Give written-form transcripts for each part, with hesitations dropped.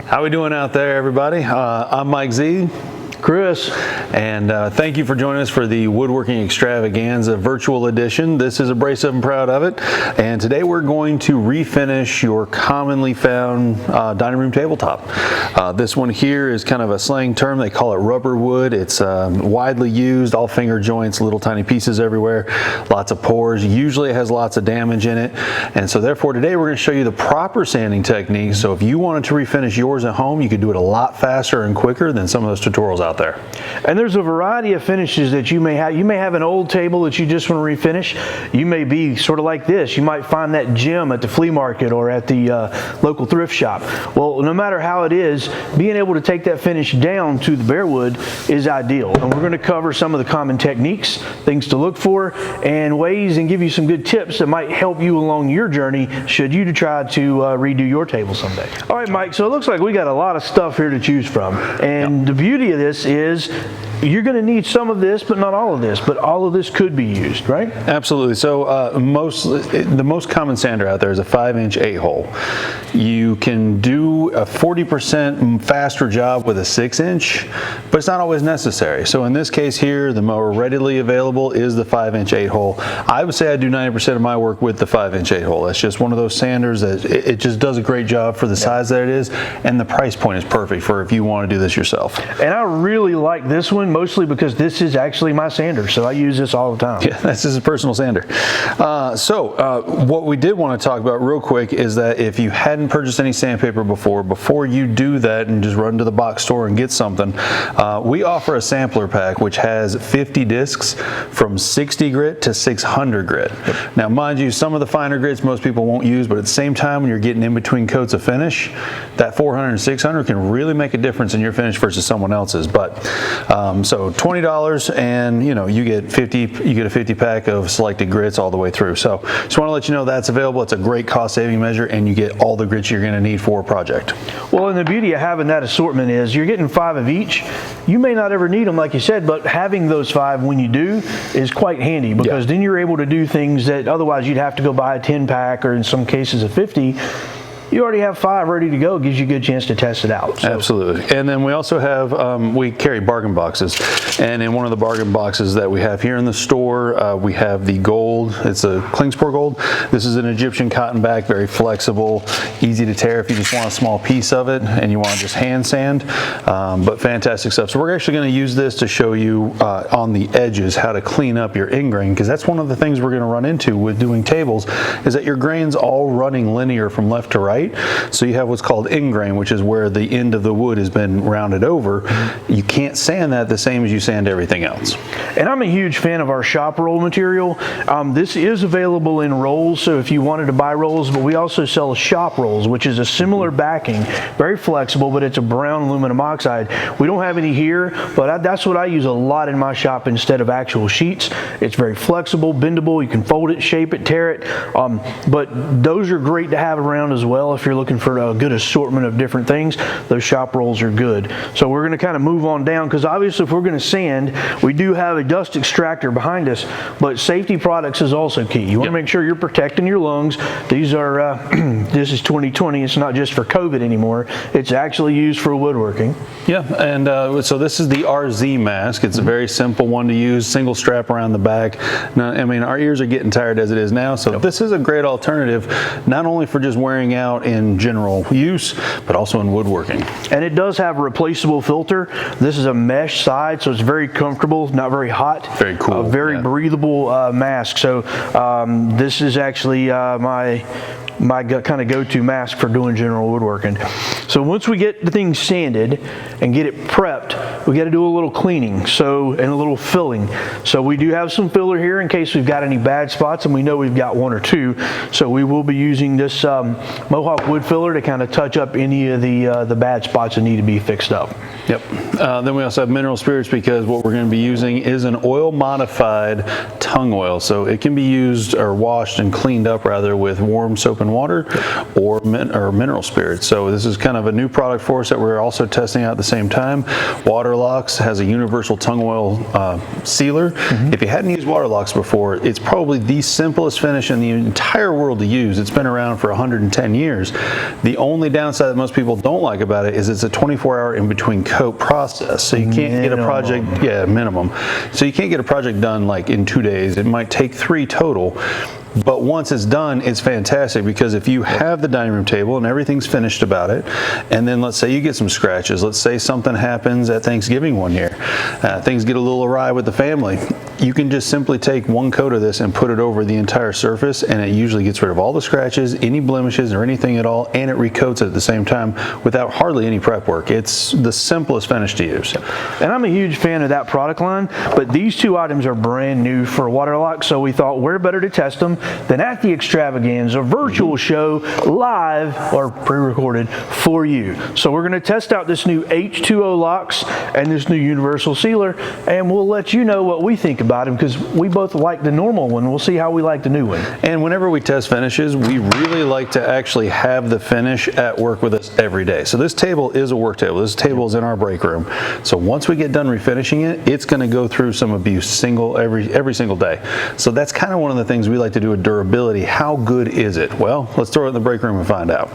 How we doing out there, everybody? I'm MikeZ. Chris. And thank you for joining us for the Woodworking Extravaganza Virtual Edition. This is Abrasive and Proud of it. And today we're going to refinish your commonly found dining room tabletop. This one here is kind of a slang term. They call it rubber wood. It's widely used, all finger joints, little tiny pieces everywhere, lots of pores. Usually it has lots of damage in it. And so therefore today we're going to show you the proper sanding technique. So if you wanted to refinish yours at home, you could do it a lot faster and quicker than some of those tutorials out there. And there's a variety of finishes that you may have. You may have an old table that you just want to refinish. You may be sort of like this. You might find that gem at the flea market or at the local thrift shop. Well, no matter how it is, being able to take that finish down to the bare wood is ideal. And we're going to cover some of the common techniques, things to look for, and ways, and give you some good tips that might help you along your journey should you try to redo your table someday. All right, Mike, so it looks like we got a lot of stuff here to choose from. And the beauty of this is you're going to need some of this, but not all of this. But all of this could be used, right? Absolutely. So the most common sander out there is a 5-inch 8-hole. You can do a 40% faster job with a 6-inch, but it's not always necessary. So in this case here, the more readily available is the 5-inch 8-hole. I would say I do 90% of my work with the 5-inch 8-hole. That's just one of those sanders that it just does a great job for the size that it is, and the price point is perfect for if you want to do this yourself. And I really like this one, mostly because this is actually my sander, so I use this all the time. Yeah, this is a personal sander. What we did want to talk about real quick is that if you hadn't purchased any sandpaper before you do that and just run to the box store and get something, we offer a sampler pack which has 50 discs from 60 grit to 600 grit. Yep. Now, mind you, some of the finer grits most people won't use, but at the same time, when you're getting in between coats of finish, that 400 and 600 can really make a difference in your finish versus someone else's. But so $20, and you get a 50 pack of selected grits all the way through. So just want to let you know that's available. It's a great cost saving measure, and you get all the grits you're going to need for a project. Well, and the beauty of having that assortment is you're getting 5 of each. You may not ever need them, like you said, but having those 5 when you do is quite handy, because then you're able to do things that otherwise you'd have to go buy a 10 pack or in some cases a 50. You already have 5 ready to go. Gives you a good chance to test it out. So. Absolutely. And then we also have, we carry bargain boxes. And in one of the bargain boxes that we have here in the store, we have the gold. It's a Klingspor gold. This is an Egyptian cotton back, very flexible, easy to tear if you just want a small piece of it and you want to just hand sand. But fantastic stuff. So we're actually going to use this to show you on the edges how to clean up your ingrain, because that's one of the things we're going to run into with doing tables, is that your grain's all running linear from left to right. So you have what's called ingrain, which is where the end of the wood has been rounded over. You can't sand that the same as you sand everything else. And I'm a huge fan of our shop roll material. This is available in rolls, so if you wanted to buy rolls, but we also sell shop rolls, which is a similar backing, very flexible, but it's a brown aluminum oxide. We don't have any here, but that's what I use a lot in my shop instead of actual sheets. It's very flexible, bendable. You can fold it, shape it, tear it. But those are great to have around as well. If you're looking for a good assortment of different things, those shop rolls are good. So we're going to kind of move on down, because obviously if we're going to sand, we do have a dust extractor behind us, but safety products is also key. You want to make sure you're protecting your lungs. These are, this is 2020. It's not just for COVID anymore. It's actually used for woodworking. Yeah, and so this is the RZ mask. It's a very simple one to use, single strap around the back. Now, I mean, our ears are getting tired as it is now, so this is a great alternative, not only for just wearing out in general use, but also in woodworking. And it does have a replaceable filter. This is a mesh side, so it's very comfortable, not very hot. Very cool. Very breathable mask. So this is actually my kind of go-to mask for doing general woodworking. So once we get the thing sanded and get it prepped, we got to do a little cleaning and a little filling. So we do have some filler here in case we've got any bad spots, and we know we've got 1 or 2. So we will be using this Mohawk wood filler to kind of touch up any of the bad spots that need to be fixed up. Yep. Then we also have mineral spirits, because what we're going to be using is an oil modified tung oil. So it can be used or washed and cleaned up rather with warm soap and sparkling water or mineral spirits. So this is kind of a new product for us that we're also testing out at the same time. Waterlocks has a universal tongue oil sealer. If you hadn't used Waterlocks before, it's probably the simplest finish in the entire world to use. It's been around for 110 years. The only downside that most people don't like about it is it's a 24-hour in between coat process. So you can't get a project, minimum. So you can't get a project done like in 2 days. It might take 3 total. But once it's done, it's fantastic, because if you have the dining room table and everything's finished about it, and then let's say you get some scratches, let's say something happens at Thanksgiving one year, things get a little awry with the family, you can just simply take 1 coat of this and put it over the entire surface, and it usually gets rid of all the scratches, any blemishes or anything at all, and it recoats it at the same time without hardly any prep work. It's the simplest finish to use. And I'm a huge fan of that product line, but these 2 items are brand new for Waterlock, so we thought we're better to test them than at the Extravaganza virtual show live or pre-recorded for you. So we're going to test out this new H2O locks and this new universal sealer, and we'll let you know what we think about them, because we both like the normal one. We'll see how we like the new one. And whenever we test finishes, we really like to actually have the finish at work with us every day. So this table is a work table. This table is in our break room. So once we get done refinishing it, it's going to go through some abuse every single day. So that's kind of one of the things we like to do with durability. How good is it? Well, let's throw it in the break room and find out.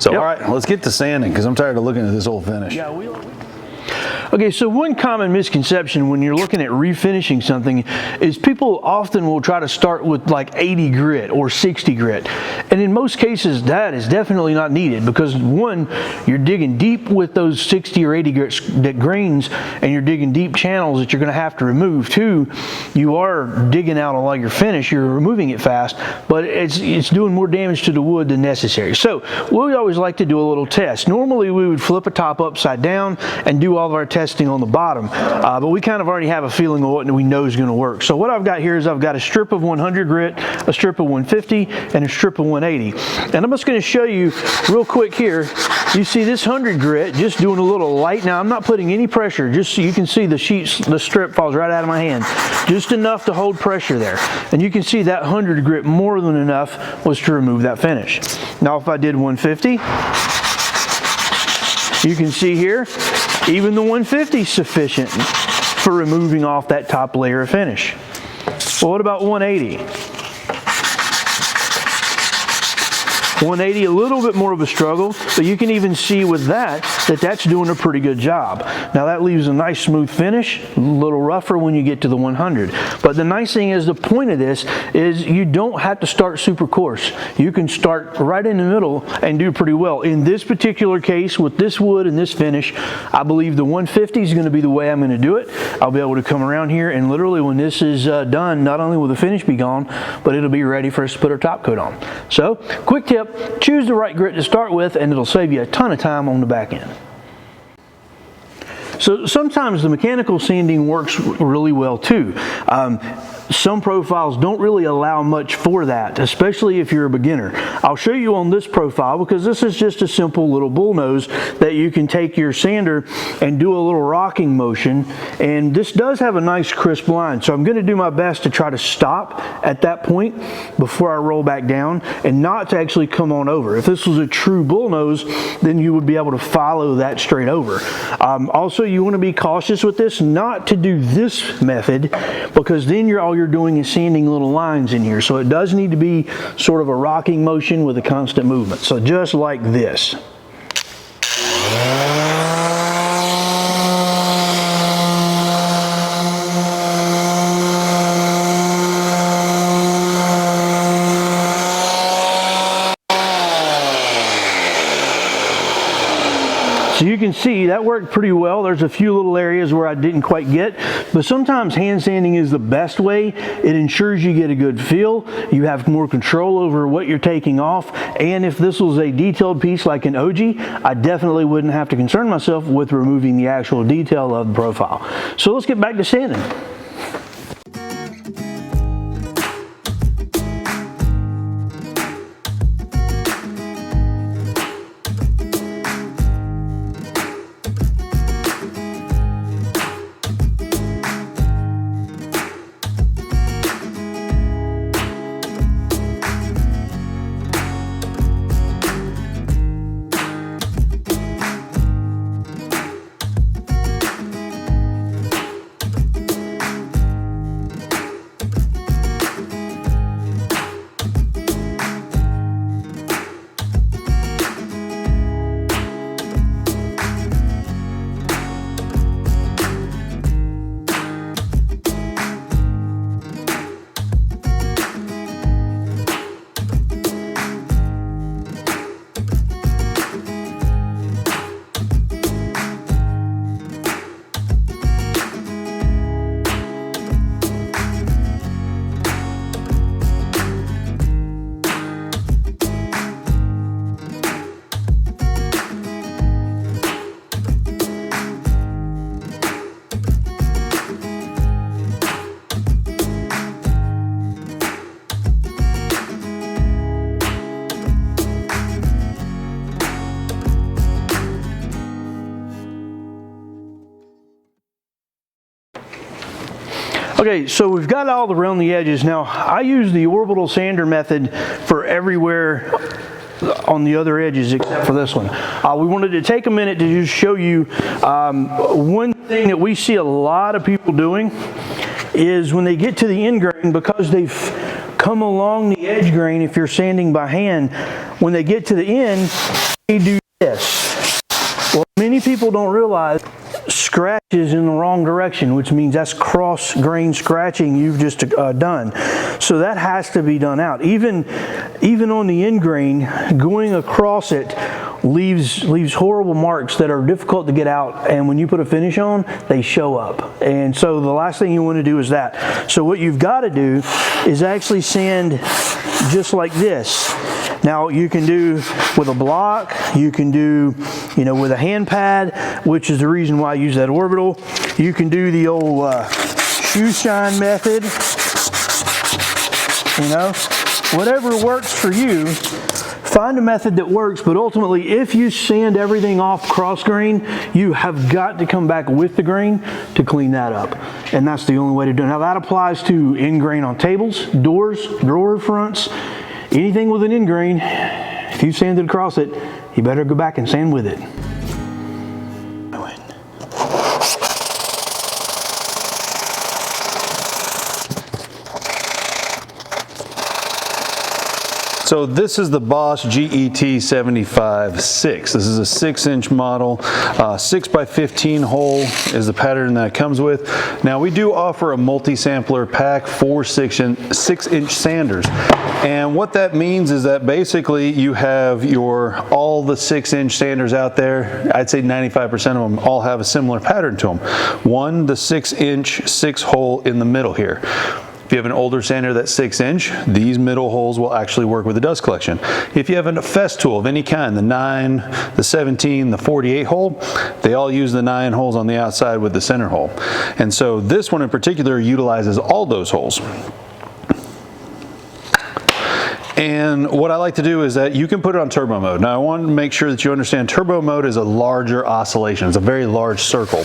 So, all right, let's get to sanding, because I'm tired of looking at this old finish. Yeah, Okay, so one common misconception when you're looking at refinishing something is people often will try to start with like 80 grit or 60 grit. And in most cases, that is definitely not needed, because 1, you're digging deep with those 60 or 80 grit grains, and you're digging deep channels that you're going to have to remove. 2, you are digging out a lot of your finish, you're removing it fast, but it's doing more damage to the wood than necessary. So we always like to do a little test. Normally we would flip a top upside down and do all of our testing on the bottom, but we kind of already have a feeling of what we know is going to work. So what I've got here is I've got a strip of 100 grit, a strip of 150, and a strip of 180. And I'm just going to show you real quick here. You see this 100 grit just doing a little light. Now I'm not putting any pressure, just so you can see the strip falls right out of my hand, just enough to hold pressure there. And you can see that 100 grit more than enough was to remove that finish. Now if I did 150, you can see here, even the 150 is sufficient for removing off that top layer of finish. Well, what about 180? 180, a little bit more of a struggle, but you can even see with that's doing a pretty good job. Now that leaves a nice smooth finish, a little rougher when you get to the 100. But the nice thing is, the point of this is you don't have to start super coarse. You can start right in the middle and do pretty well. In this particular case, with this wood and this finish, I believe the 150 is going to be the way I'm going to do it. I'll be able to come around here, and literally when this is done, not only will the finish be gone, but it'll be ready for us to put our top coat on. So, quick tip, choose the right grit to start with, and it'll save you a ton of time on the back end. So sometimes the mechanical sanding works really well too. Some profiles don't really allow much for that, especially if you're a beginner. I'll show you on this profile, because this is just a simple little bullnose that you can take your sander and do a little rocking motion, and this does have a nice crisp line. So I'm going to do my best to try to stop at that point before I roll back down, and not to actually come on over. If this was a true bullnose, then you would be able to follow that straight over. Also, you want to be cautious with this, not to do this method, because then all you're doing is sanding little lines in here. So it does need to be sort of a rocking motion with a constant movement. So just like this. So you can see that worked pretty well. There's a few little areas where I didn't quite get, but sometimes hand sanding is the best way. It ensures you get a good feel. You have more control over what you're taking off. And if this was a detailed piece like an OG, I definitely wouldn't have to concern myself with removing the actual detail of the profile. So let's get back to sanding. Okay, so we've got all around the edges. Now, I use the orbital sander method for everywhere on the other edges except for this one. We wanted to take a minute to just show you one thing that we see a lot of people doing is when they get to the end grain, because they've come along the edge grain, if you're sanding by hand, when they get to the end, they do this. Well, many people don't realize scratches in the wrong direction, which means that's cross grain scratching you've just done. So that has to be done out. Even on the end grain, going across it leaves horrible marks that are difficult to get out, and when you put a finish on, they show up. And so the last thing you want to do is that. So what you've got to do is actually sand just like this. Now you can do with a block, you can do, with a hand pad, which is the reason why I use that orbital. You can do the old shoe shine method, whatever works for you. Find a method that works, but ultimately if you sand everything off cross grain, you have got to come back with the grain to clean that up. And that's the only way to do it. Now that applies to end grain on tables, doors, drawer fronts, anything with an end grain. If you sanded across it, you better go back and sand with it. So this is the Bosch GET 75-6. This is a 6-inch model. 6x15 hole is the pattern that it comes with. Now we do offer a multi-sampler pack for 6-inch sanders. And what that means is that basically you have all the 6-inch sanders out there. I'd say 95% of them all have a similar pattern to them. One, the 6-inch 6-hole in the middle here. If you have an older sander that's 6-inch, these middle holes will actually work with the dust collection. If you have a fest tool of any kind, the 9, the 17, the 48 hole, they all use the 9 holes on the outside with the center hole. And so this one in particular utilizes all those holes. And what I like to do is that you can put it on turbo mode. Now I want to make sure that you understand turbo mode is a larger oscillation. It's a very large circle.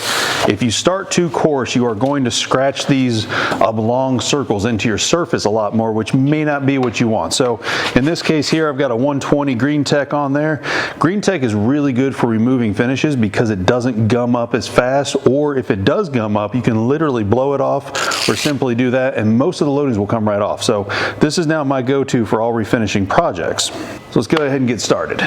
If you start too coarse, you are going to scratch these oblong circles into your surface a lot more, which may not be what you want. So in this case here, I've got a 120 Green Tech on there. Green Tech is really good for removing finishes because it doesn't gum up as fast, or if it does gum up, you can literally blow it off or simply do that, and most of the loadings will come right off. So this is now my go-to for all refinishing projects. So let's go ahead and get started.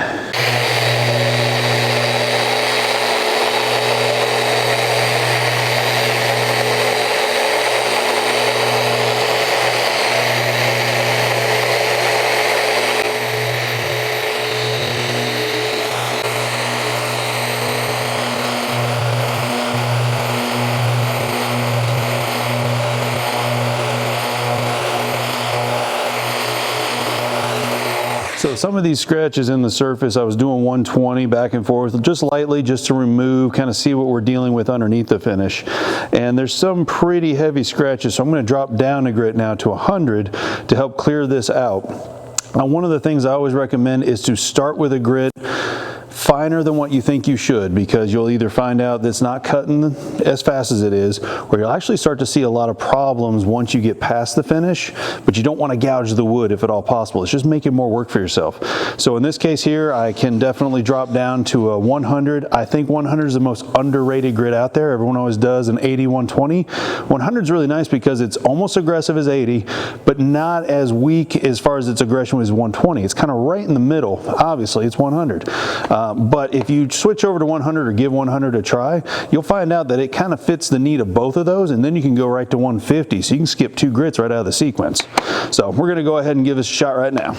So some of these scratches in the surface, I was doing 120 back and forth, just lightly, just to remove, kind of see what we're dealing with underneath the finish. And there's some pretty heavy scratches, so I'm going to drop down the grit now to 100 to help clear this out. Now, one of the things I always recommend is to start with a grit finer than what you think you should, because you'll either find out that's not cutting as fast as it is, or you'll actually start to see a lot of problems once you get past the finish, but you don't want to gouge the wood if at all possible. It's just making more work for yourself. So in this case here, I can definitely drop down to a 100. I think 100 is the most underrated grit out there. Everyone always does an 80, 120. 100 is really nice because it's almost aggressive as 80, but not as weak as far as its aggression as 120. It's kind of right in the middle. Obviously, it's 100. But if you switch over to 100 or give 100 a try, you'll find out that it kind of fits the need of both of those, and then you can go right to 150. So you can skip 2 grits right out of the sequence. So we're going to go ahead and give this a shot right now.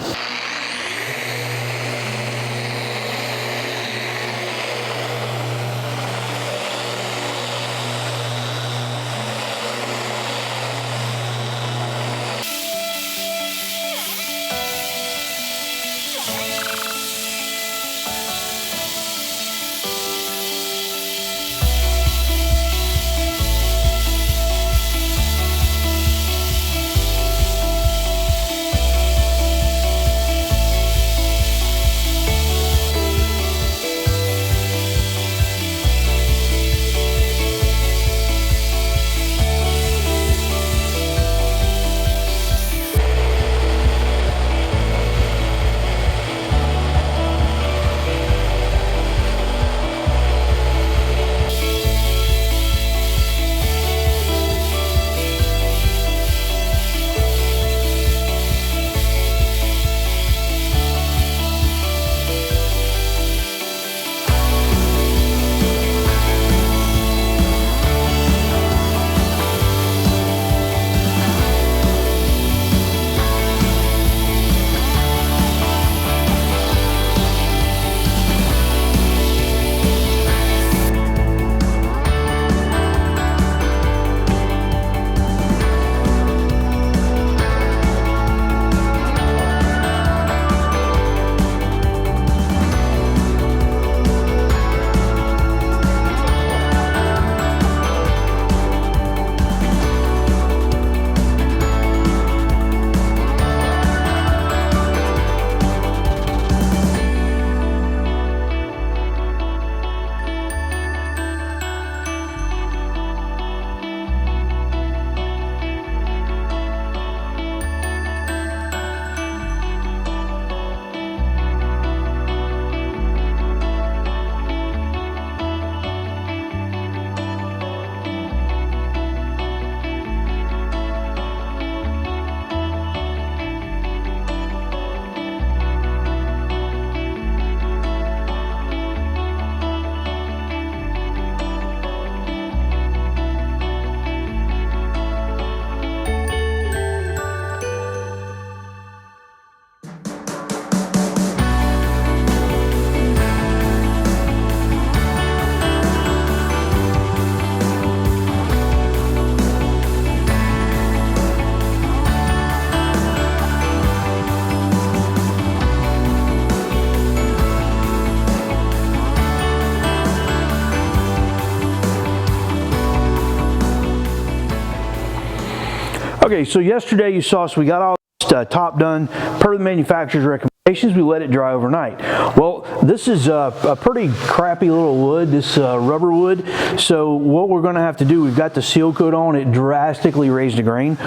Okay, so yesterday you saw us, we got all this top done per the manufacturer's recommendations. We let it dry overnight. Well, this is a pretty crappy little wood, this rubber wood. So what we're going to have to do, we've got the seal coat on, it drastically raised the grain.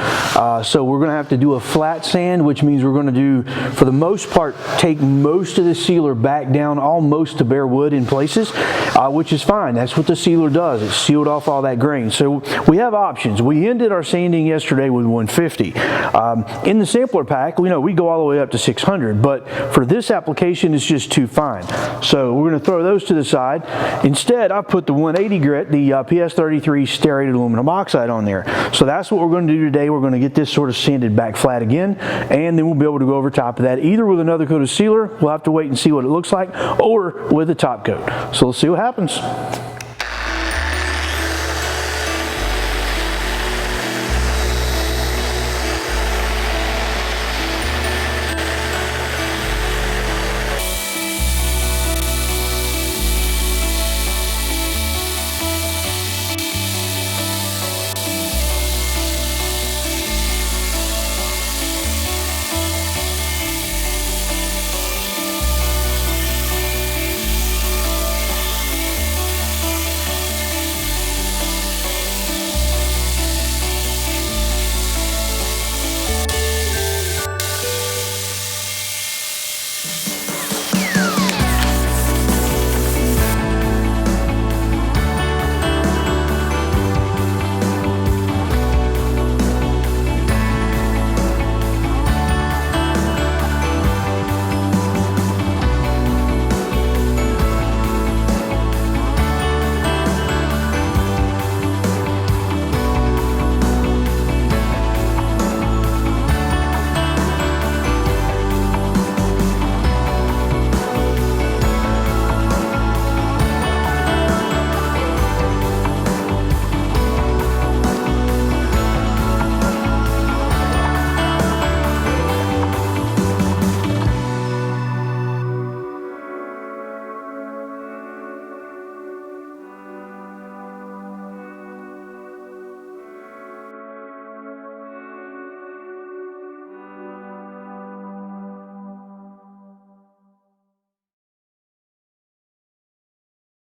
So we're going to have to do a flat sand, which means we're going to do, for the most part, take most of the sealer back down almost to bare wood in places, which is fine. That's what the sealer does. It sealed off all that grain. So we have options. We ended our sanding yesterday with 150. In the sampler pack, we know we go all the way up to 600, but for this application, it's just too fine. So we're going to throw those to the side. Instead, I put the 180 grit, the PS33 stearated aluminum oxide on there. So that's what we're going to do today. We're going to get this sort of sanded back flat again, and then we'll be able to go over top of that either with another coat of sealer. We'll have to wait and see what it looks like, or with a top coat. So let's see what happens.